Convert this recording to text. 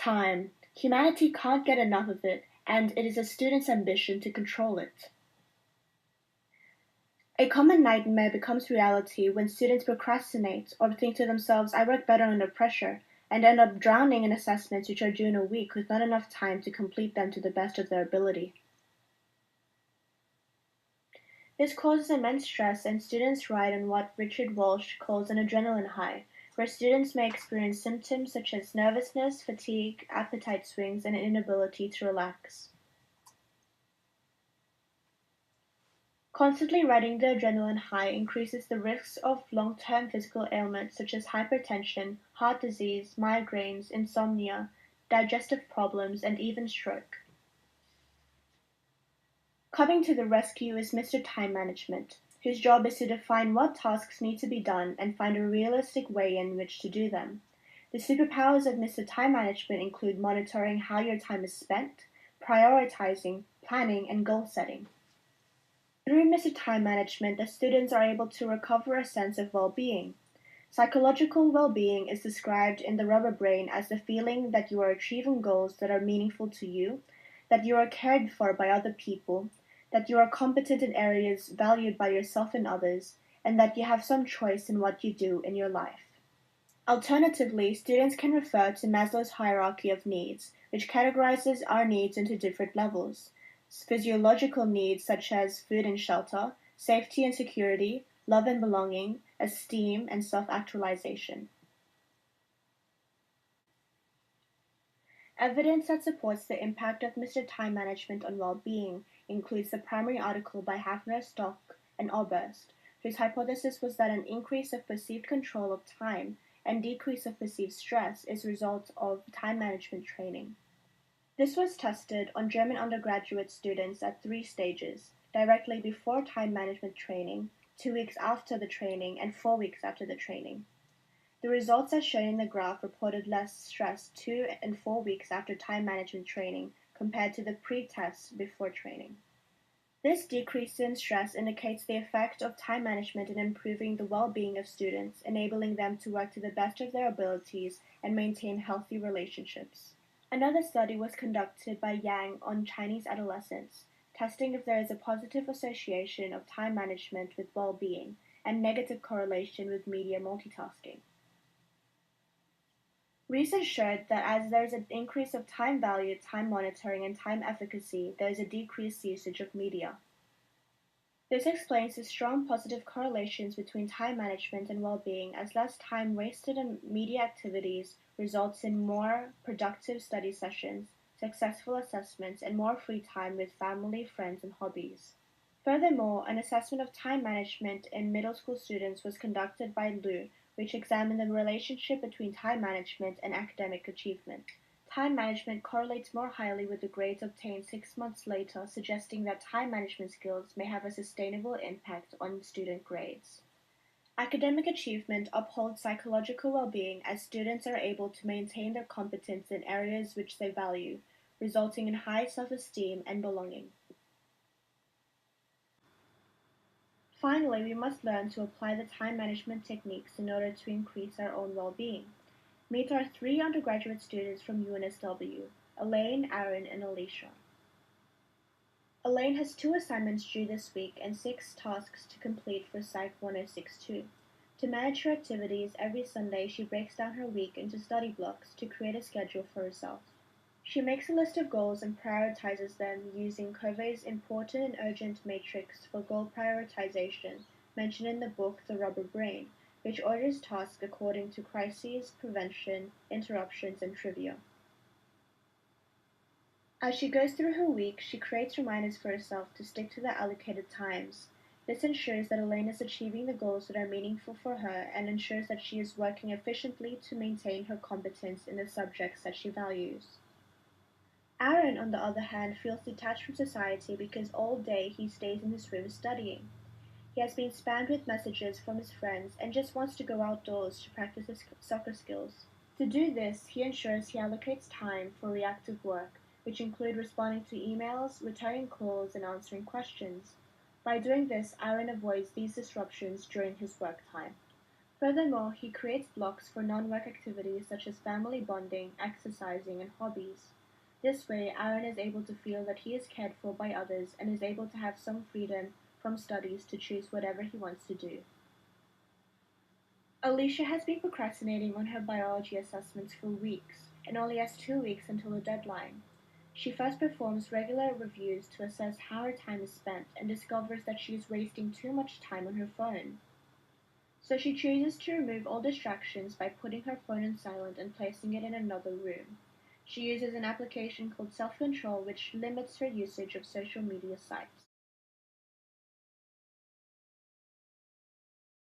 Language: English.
Time. Humanity can't get enough of it, and it is a student's ambition to control it. A common nightmare becomes reality when students procrastinate or think to themselves, I work better under pressure, and end up drowning in assessments which are due in a week with not enough time to complete them to the best of their ability. This causes immense stress, and students ride on what Richard Walsh calls an adrenaline high, where students may experience symptoms such as nervousness, fatigue, appetite swings, and an inability to relax. Constantly riding the adrenaline high increases the risks of long-term physical ailments such as hypertension, heart disease, migraines, insomnia, digestive problems, and even stroke. Coming to the rescue is Mr. Time Management, whose job is to define what tasks need to be done and find a realistic way in which to do them. The superpowers of Mr. Time Management include monitoring how your time is spent, prioritizing, planning, and goal setting. Through Mr. Time Management, the students are able to recover a sense of well-being. Psychological well-being is described in the rubber brain as the feeling that you are achieving goals that are meaningful to you, that you are cared for by other people, that you are competent in areas valued by yourself and others, and that you have some choice in what you do in your life. Alternatively, students can refer to Maslow's hierarchy of needs, which categorizes our needs into different levels. Physiological needs such as food and shelter, safety and security, love and belonging, esteem, and self-actualization. Evidence that supports the impact of Mr. Time Management on well-being includes the primary article by Hafner, Stock, and Oberst, whose hypothesis was that an increase of perceived control of time and decrease of perceived stress is a result of time management training. This was tested on German undergraduate students at 3 stages: directly before time management training, 2 weeks after the training, and 4 weeks after the training. The results as shown in the graph reported less stress 2 and 4 weeks after time management training compared to the pre-test before training. This decrease in stress indicates the effect of time management in improving the well-being of students, enabling them to work to the best of their abilities and maintain healthy relationships. Another study was conducted by Yang on Chinese adolescents, testing if there is a positive association of time management with well-being and negative correlation with media multitasking. Research showed that as there is an increase of time value, time monitoring, and time efficacy, there is a decreased usage of media. This explains the strong positive correlations between time management and well-being, as less time wasted on media activities results in more productive study sessions, successful assessments, and more free time with family, friends, and hobbies. Furthermore, an assessment of time management in middle school students was conducted by Liu, which examined the relationship between time management and academic achievement. Time management correlates more highly with the grades obtained 6 months later, suggesting that time management skills may have a sustainable impact on student grades. Academic achievement upholds psychological well-being as students are able to maintain their competence in areas which they value, resulting in high self-esteem and belonging. Finally, we must learn to apply the time management techniques in order to increase our own well-being. Meet our 3 undergraduate students from UNSW, Elaine, Aaron, and Alicia. Elaine has 2 assignments due this week and 6 tasks to complete for Psych 1062. To manage her activities, every Sunday she breaks down her week into study blocks to create a schedule for herself. She makes a list of goals and prioritizes them using Covey's important and urgent matrix for goal prioritization mentioned in the book The Rubber Brain, which orders tasks according to crises, prevention, interruptions, and trivia. As she goes through her week, she creates reminders for herself to stick to the allocated times. This ensures that Elaine is achieving the goals that are meaningful for her and ensures that she is working efficiently to maintain her competence in the subjects that she values. Aaron, on the other hand, feels detached from society because all day he stays in his room studying. He has been spammed with messages from his friends and just wants to go outdoors to practice his soccer skills. To do this, he ensures he allocates time for reactive work, which include responding to emails, returning calls, and answering questions. By doing this, Aaron avoids these disruptions during his work time. Furthermore, he creates blocks for non-work activities such as family bonding, exercising, and hobbies. This way, Aaron is able to feel that he is cared for by others and is able to have some freedom from studies to choose whatever he wants to do. Alicia has been procrastinating on her biology assessments for weeks and only has 2 weeks until the deadline. She first performs regular reviews to assess how her time is spent and discovers that she is wasting too much time on her phone. So she chooses to remove all distractions by putting her phone on silent and placing it in another room. She uses an application called Self Control which limits her usage of social media sites.